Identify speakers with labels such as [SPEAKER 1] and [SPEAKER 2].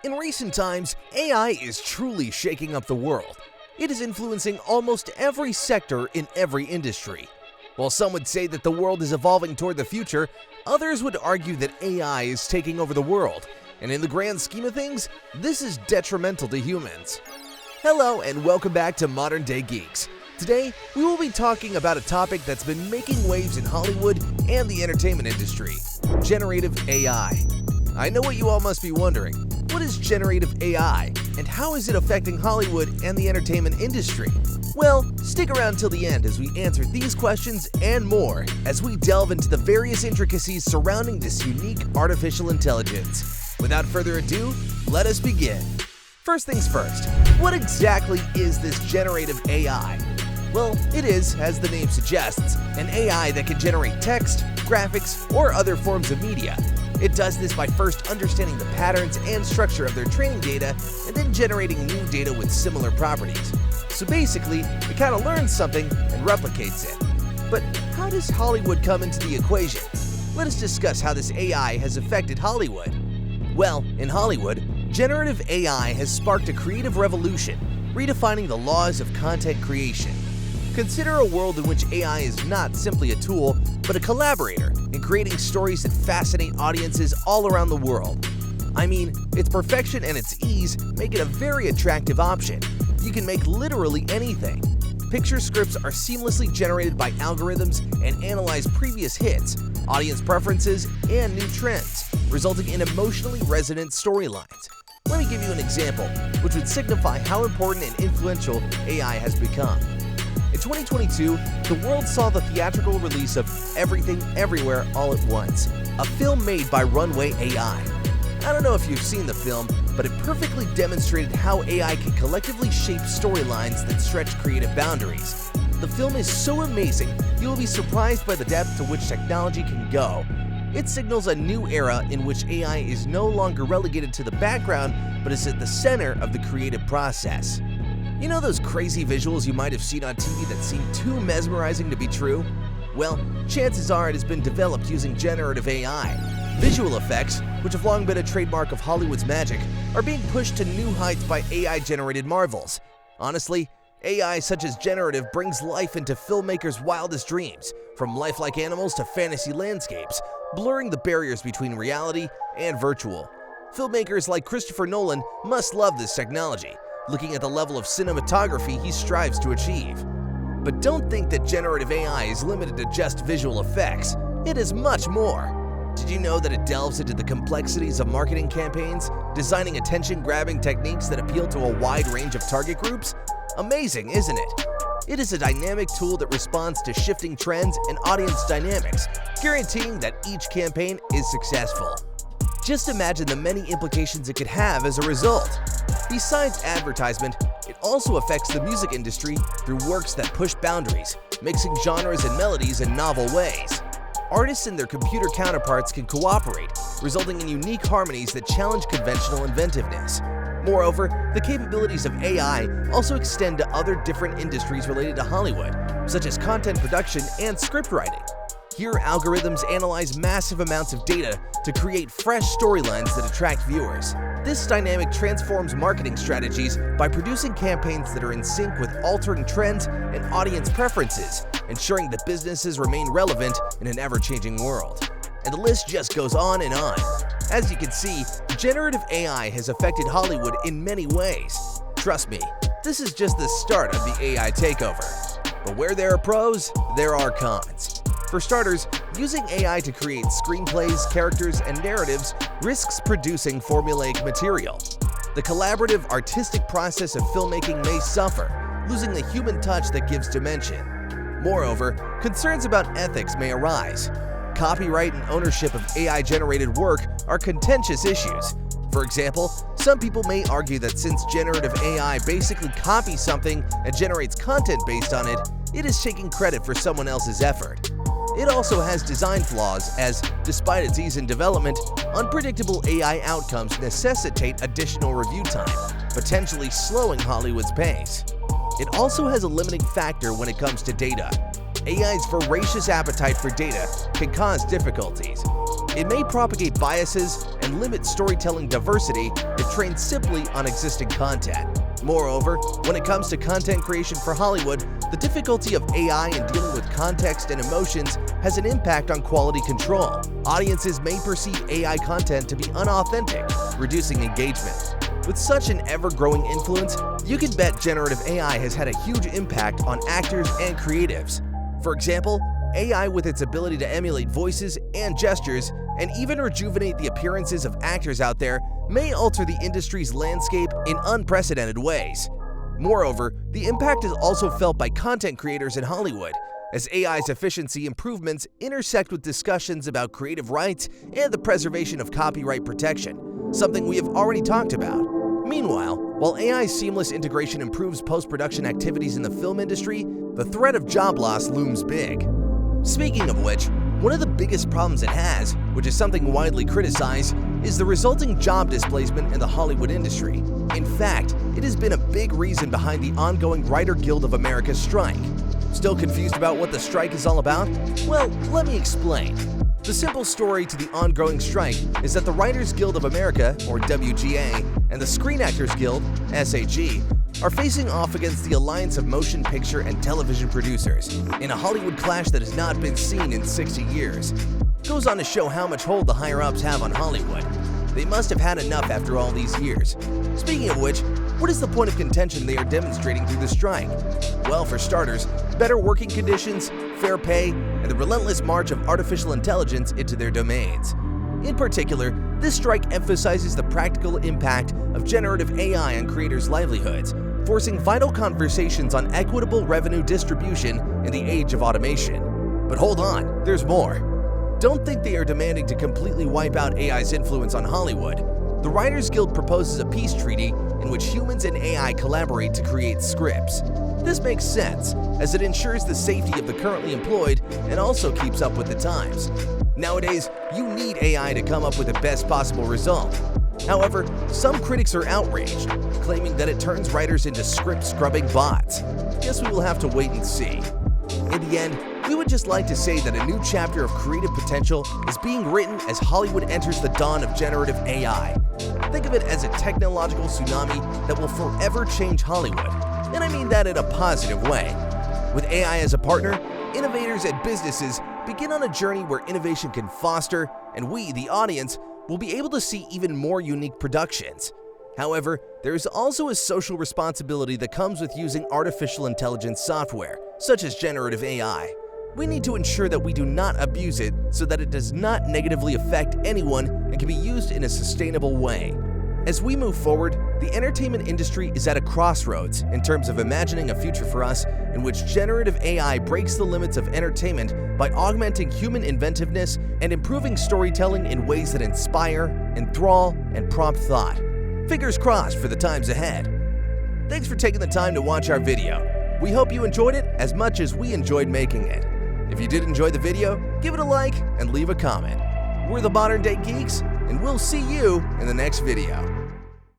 [SPEAKER 1] In recent times, AI is truly shaking up the world. It is influencing almost every sector in every industry. While some would say that the world is evolving toward the future, others would argue that AI is taking over the world. And in the grand scheme of things, this is detrimental to humans. Hello and welcome back to Modern Day Geeks. Today, we will be talking about a topic that's been making waves in Hollywood and the entertainment industry: generative AI. I know what you all must be wondering. What is generative AI, and how is it affecting Hollywood and the entertainment industry? Well, stick around till the end as we answer these questions and more as we delve into the various intricacies surrounding this unique artificial intelligence. Without further ado, let us begin. First things first, what exactly is this generative AI? Well, it is, as the name suggests, an AI that can generate text, graphics, or other forms of media. It does this by first understanding the patterns and structure of their training data and then generating new data with similar properties. So basically, it kind of learns something and replicates it. But how does Hollywood come into the equation? Let us discuss how this AI has affected Hollywood. Well, in Hollywood, generative AI has sparked a creative revolution, redefining the laws of content creation. Consider a world in which AI is not simply a tool, but a collaborator in creating stories that fascinate audiences all around the world. I mean, its perfection and its ease make it a very attractive option. You can make literally anything. Picture scripts are seamlessly generated by algorithms and analyze previous hits, audience preferences, and new trends, resulting in emotionally resonant storylines. Let me give you an example, which would signify how important and influential AI has become. In 2022, the world saw the theatrical release of Everything Everywhere All at Once, a film made by Runway AI. I don't know if you've seen the film, but it perfectly demonstrated how AI can collectively shape storylines that stretch creative boundaries. The film is so amazing, you'll be surprised by the depth to which technology can go. It signals a new era in which AI is no longer relegated to the background, but is at the center of the creative process. You know those crazy visuals you might have seen on TV that seem too mesmerizing to be true? Well, chances are it has been developed using generative AI. Visual effects, which have long been a trademark of Hollywood's magic, are being pushed to new heights by AI-generated marvels. Honestly, AI such as generative brings life into filmmakers' wildest dreams, from lifelike animals to fantasy landscapes, blurring the barriers between reality and virtual. Filmmakers like Christopher Nolan must love this technology, looking at the level of cinematography he strives to achieve. But don't think that generative AI is limited to just visual effects. It is much more. Did you know that it delves into the complexities of marketing campaigns, designing attention-grabbing techniques that appeal to a wide range of target groups? Amazing, isn't it? It is a dynamic tool that responds to shifting trends and audience dynamics, guaranteeing that each campaign is successful. Just imagine the many implications it could have as a result. Besides advertisement, it also affects the music industry through works that push boundaries, mixing genres and melodies in novel ways. Artists and their computer counterparts can cooperate, resulting in unique harmonies that challenge conventional inventiveness. Moreover, the capabilities of AI also extend to other different industries related to Hollywood, such as content production and script writing. Here, algorithms analyze massive amounts of data to create fresh storylines that attract viewers. This dynamic transforms marketing strategies by producing campaigns that are in sync with altering trends and audience preferences, ensuring that businesses remain relevant in an ever-changing world. And the list just goes on and on. As you can see, generative AI has affected Hollywood in many ways. Trust me, this is just the start of the AI takeover. But where there are pros, there are cons. For starters, using AI to create screenplays, characters, and narratives risks producing formulaic material. The collaborative, artistic process of filmmaking may suffer, losing the human touch that gives dimension. Moreover, concerns about ethics may arise. Copyright and ownership of AI-generated work are contentious issues. For example, some people may argue that since generative AI basically copies something and generates content based on it, it is taking credit for someone else's effort. It also has design flaws as, despite its ease in development, unpredictable AI outcomes necessitate additional review time, potentially slowing Hollywood's pace. It also has a limiting factor when it comes to data. AI's voracious appetite for data can cause difficulties. It may propagate biases and limit storytelling diversity if trained simply on existing content. Moreover, when it comes to content creation for Hollywood, the difficulty of AI in dealing with context and emotions has an impact on quality control. Audiences may perceive AI content to be unauthentic, reducing engagement. With such an ever-growing influence, you can bet generative AI has had a huge impact on actors and creatives. For example, AI with its ability to emulate voices and gestures and even rejuvenate the appearances of actors out there may alter the industry's landscape in unprecedented ways. Moreover, the impact is also felt by content creators in Hollywood, as AI's efficiency improvements intersect with discussions about creative rights and the preservation of copyright protection, something we have already talked about. Meanwhile, while AI's seamless integration improves post-production activities in the film industry, the threat of job loss looms big. Speaking of which, one of the biggest problems it has, which is something widely criticized, is the resulting job displacement in the Hollywood industry. In fact, it has been a big reason behind the ongoing Writer Guild of America's strike. Still confused about what the strike is all about? Well, let me explain. The simple story to the ongoing strike is that the Writers Guild of America, or WGA, and the Screen Actors Guild, SAG, are facing off against the Alliance of Motion Picture and Television Producers in a Hollywood clash that has not been seen in 60 years. It goes on to show how much hold the higher-ups have on Hollywood. They must have had enough after all these years. Speaking of which, what is the point of contention they are demonstrating through the strike? Well, for starters, better working conditions, fair pay, and the relentless march of artificial intelligence into their domains. In particular, this strike emphasizes the practical impact of generative AI on creators' livelihoods, forcing vital conversations on equitable revenue distribution in the age of automation. But hold on, there's more. Don't think they are demanding to completely wipe out AI's influence on Hollywood. The Writers Guild proposes a peace treaty in which humans and AI collaborate to create scripts. This makes sense, as it ensures the safety of the currently employed and also keeps up with the times. Nowadays, you need AI to come up with the best possible result. However, some critics are outraged, claiming that it turns writers into script-scrubbing bots. Guess we will have to wait and see. In the end, we would just like to say that a new chapter of creative potential is being written as Hollywood enters the dawn of generative AI. Think of it as a technological tsunami that will forever change Hollywood, and I mean that in a positive way. With AI as a partner, innovators and businesses begin on a journey where innovation can foster, and we, the audience, will be able to see even more unique productions. However, there is also a social responsibility that comes with using artificial intelligence software, such as generative AI. We need to ensure that we do not abuse it so that it does not negatively affect anyone and can be used in a sustainable way. As we move forward, the entertainment industry is at a crossroads in terms of imagining a future for us in which generative AI breaks the limits of entertainment by augmenting human inventiveness and improving storytelling in ways that inspire, enthrall, and prompt thought. Fingers crossed for the times ahead. Thanks for taking the time to watch our video. We hope you enjoyed it as much as we enjoyed making it. If you did enjoy the video, give it a like and leave a comment. We're the Modern Day Geeks, and we'll see you in the next video.